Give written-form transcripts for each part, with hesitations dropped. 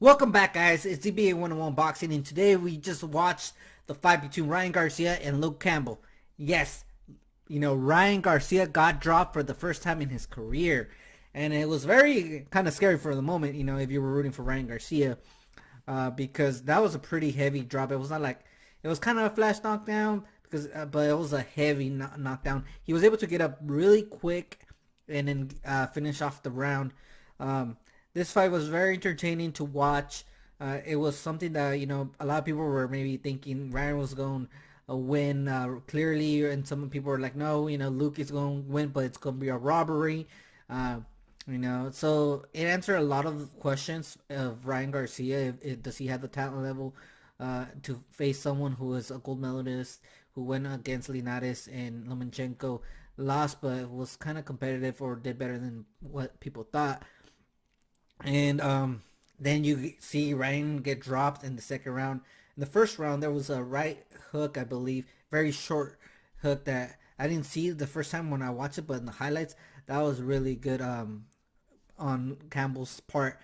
Welcome back, guys. It's DBA 101 Boxing, and today we just watched the fight between Ryan Garcia and Luke Campbell. Yes, Ryan Garcia got dropped for the first time in his career, and it was very kind of scary for the moment, if you were rooting for Ryan Garcia, because that was a pretty heavy drop. It was not like, it was kind of a flash knockdown, but it was a heavy knockdown. He was able to get up really quick and then finish off the round. This fight was very entertaining to watch. It was something that a lot of people were maybe thinking Ryan was going to win clearly, and some people were like, no, Luke is going to win, but it's going to be a robbery. So it answered a lot of questions of Ryan Garcia. Does he have the talent level to face someone who is a gold medalist, who went against Linares and Lomachenko, lost but was kind of competitive or did better than what people thought. And then you see Ryan get dropped in the second round. In the first round, there was a right hook, I believe, very short hook that I didn't see the first time when I watched it, but in the highlights, that was really good on Campbell's part.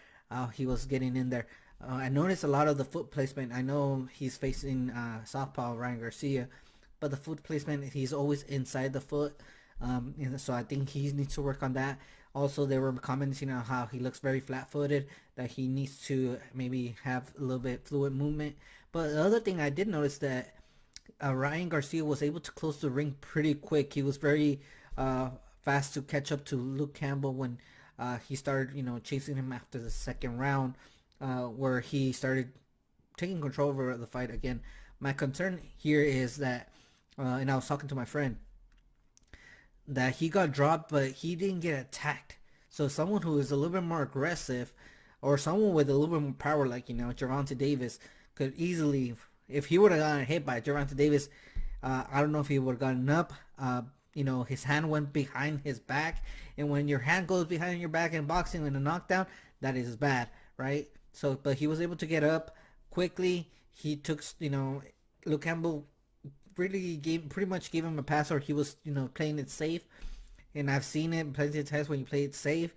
He was getting in there. I noticed a lot of the foot placement. I know he's facing southpaw Ryan Garcia, but the foot placement, he's always inside the foot. So I think he needs to work on that. Also, they were commenting on how he looks very flat-footed, that he needs to maybe have a little bit fluid movement. But the other thing I did notice that Ryan Garcia was able to close the ring pretty quick. He was very fast to catch up to Luke Campbell when he started, chasing him after the second round, where he started taking control over the fight again. My concern here is that, and I was talking to my friend, that he got dropped, but he didn't get attacked. So someone who is a little bit more aggressive, or someone with a little bit more power, like Gervonta Davis, could easily, if he would have gotten hit by Gervonta Davis, I don't know if he would have gotten up. His hand went behind his back, and when your hand goes behind your back in boxing in a knockdown, that is bad, right? So, but he was able to get up quickly. He took, Luke Campbell pretty much gave him a pass, or he was playing it safe. And I've seen it plenty of times when you play it safe,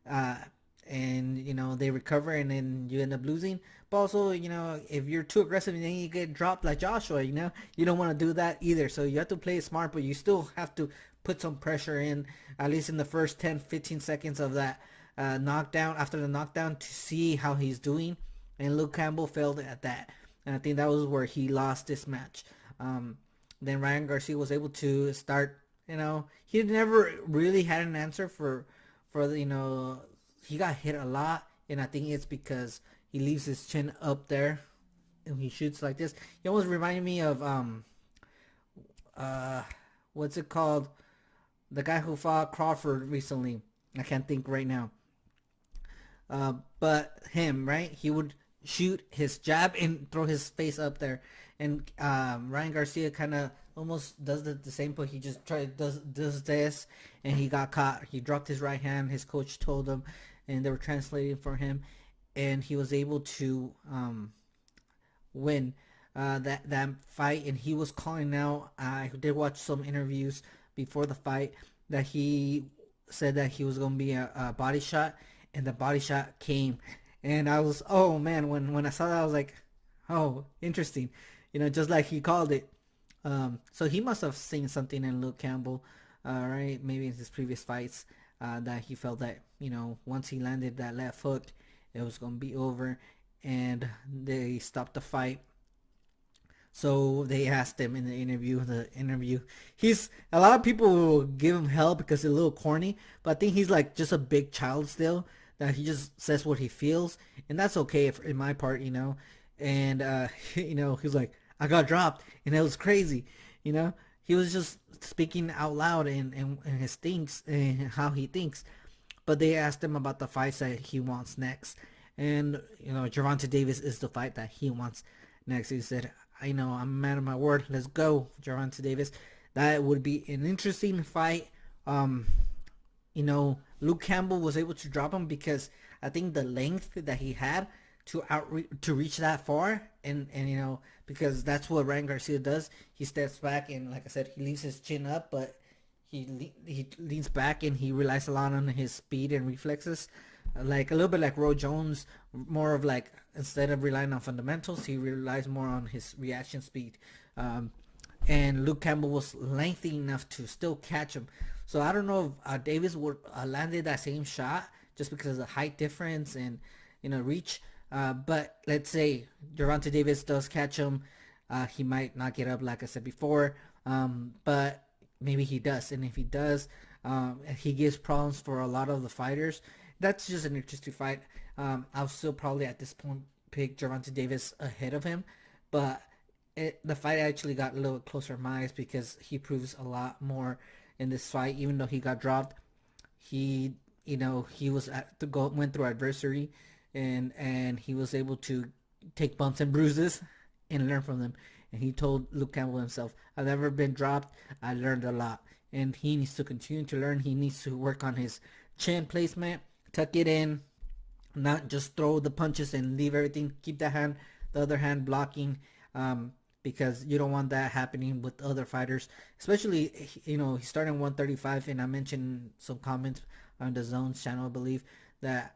and they recover and then you end up losing. But also, if you're too aggressive and then you get dropped like Joshua, you don't want to do that either. So you have to play it smart, but you still have to put some pressure in, at least in the first 10-15 seconds of that knockdown, after the knockdown, to see how he's doing. And Luke Campbell failed at that, and I think that was where he lost this match. Then Ryan Garcia was able to start. He never really had an answer for the, he got hit a lot, and I think it's because he leaves his chin up there and he shoots like this. He almost reminded me of what's it called? The guy who fought Crawford recently. I can't think right now. But him, right? He would shoot his jab and throw his face up there. And Ryan Garcia kind of almost does the same, but he just does this, and he got caught. He dropped his right hand. His coach told him, and they were translating for him, and he was able to win that fight. And he was calling out. I did watch some interviews before the fight that he said that he was going to be a body shot, and the body shot came. And I was, oh man, when I saw that, I was like, oh, interesting. Just like he called it. So he must have seen something in Luke Campbell, right? Maybe in his previous fights, that he felt that, once he landed that left hook, it was going to be over, and they stopped the fight. So they asked him in the interview, he's, a lot of people will give him hell because it's a little corny, but I think he's like just a big child still, that he just says what he feels, and that's okay in my part, and he's like, I got dropped, and it was crazy, he was just speaking out loud and his things and how he thinks. But they asked him about the fights that he wants next, and Gervonta Davis is the fight that he wants next. He said, I'm a man of my word, let's go, Gervonta Davis. That would be an interesting fight. Luke Campbell was able to drop him because I think the length that he had to reach that far, and because that's what Ryan Garcia does. He steps back, and like I said, he leaves his chin up, but he leans back and he relies a lot on his speed and reflexes like a little bit like Roy Jones, more of like instead of relying on fundamentals, he relies more on his reaction speed. Um, and Luke Campbell was lengthy enough to still catch him. So I don't know if Davis would landed that same shot just because of the height difference and reach. But let's say Gervonta Davis does catch him, he might not get up like I said before, but maybe he does. And if he does, he gives problems for a lot of the fighters. That's just an interesting fight. I'll still probably at this point pick Gervonta Davis ahead of him, but the fight actually got a little closer in my eyes because he proves a lot more in this fight. Even though he got dropped, he he was went through adversity, and he was able to take bumps and bruises and learn from them. And he told Luke Campbell himself, "I've never been dropped. I learned a lot." And he needs to continue to learn. He needs to work on his chin placement, tuck it in, not just throw the punches and leave everything. Keep the other hand blocking, because you don't want that happening with other fighters. Especially, he's starting 135, and I mentioned some comments on the Zone's channel, I believe, that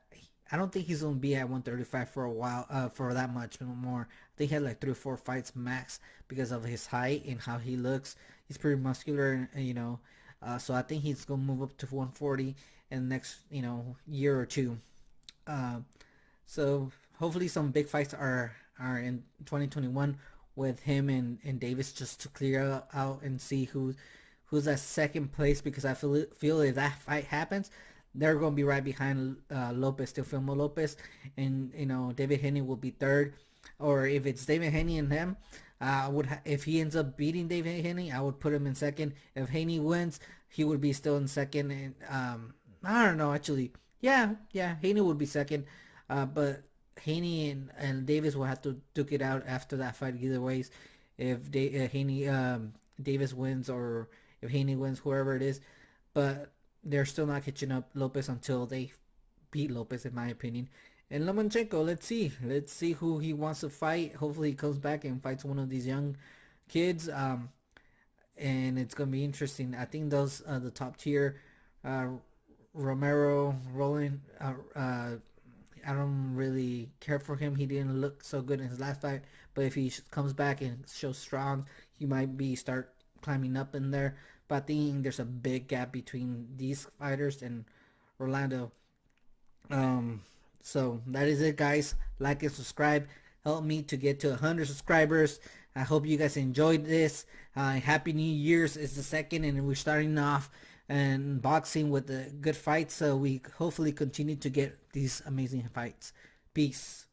I don't think he's gonna be at 135 for a while, for that much more. I think he had like 3 or 4 fights max because of his height and how he looks. He's pretty muscular, so I think he's gonna move up to 140 in the next, year or two. Uh, so hopefully some big fights are in 2021 with him and Davis, just to clear out and see who's at second place, because I feel if that fight happens, they're going to be right behind Lopez, Teofimo Lopez, and David Haney will be third. Or if it's David Haney and them, if he ends up beating David Haney, I would put him in second. If Haney wins, he would be still in second. And I don't know, actually. Yeah, Haney would be second. But Haney and Davis will have to duke it out after that fight either ways. If Haney Davis wins, or if Haney wins, whoever it is. But they're still not catching up Lopez until they beat Lopez, in my opinion. And Lomachenko, let's see who he wants to fight. Hopefully he comes back and fights one of these young kids. And it's gonna be interesting. I think those the top tier, uh, Romero, Roland. I don't really care for him. He didn't look so good in his last fight, but if he comes back and shows strong, he might be start climbing up in there. But I think there's a big gap between these fighters and Orlando. Um, so that is it, guys. Like and subscribe. Help me to get to 100 subscribers. I hope you guys enjoyed this. Happy New Year's is the second, and we're starting off and boxing with a good fight. So we hopefully continue to get these amazing fights. Peace.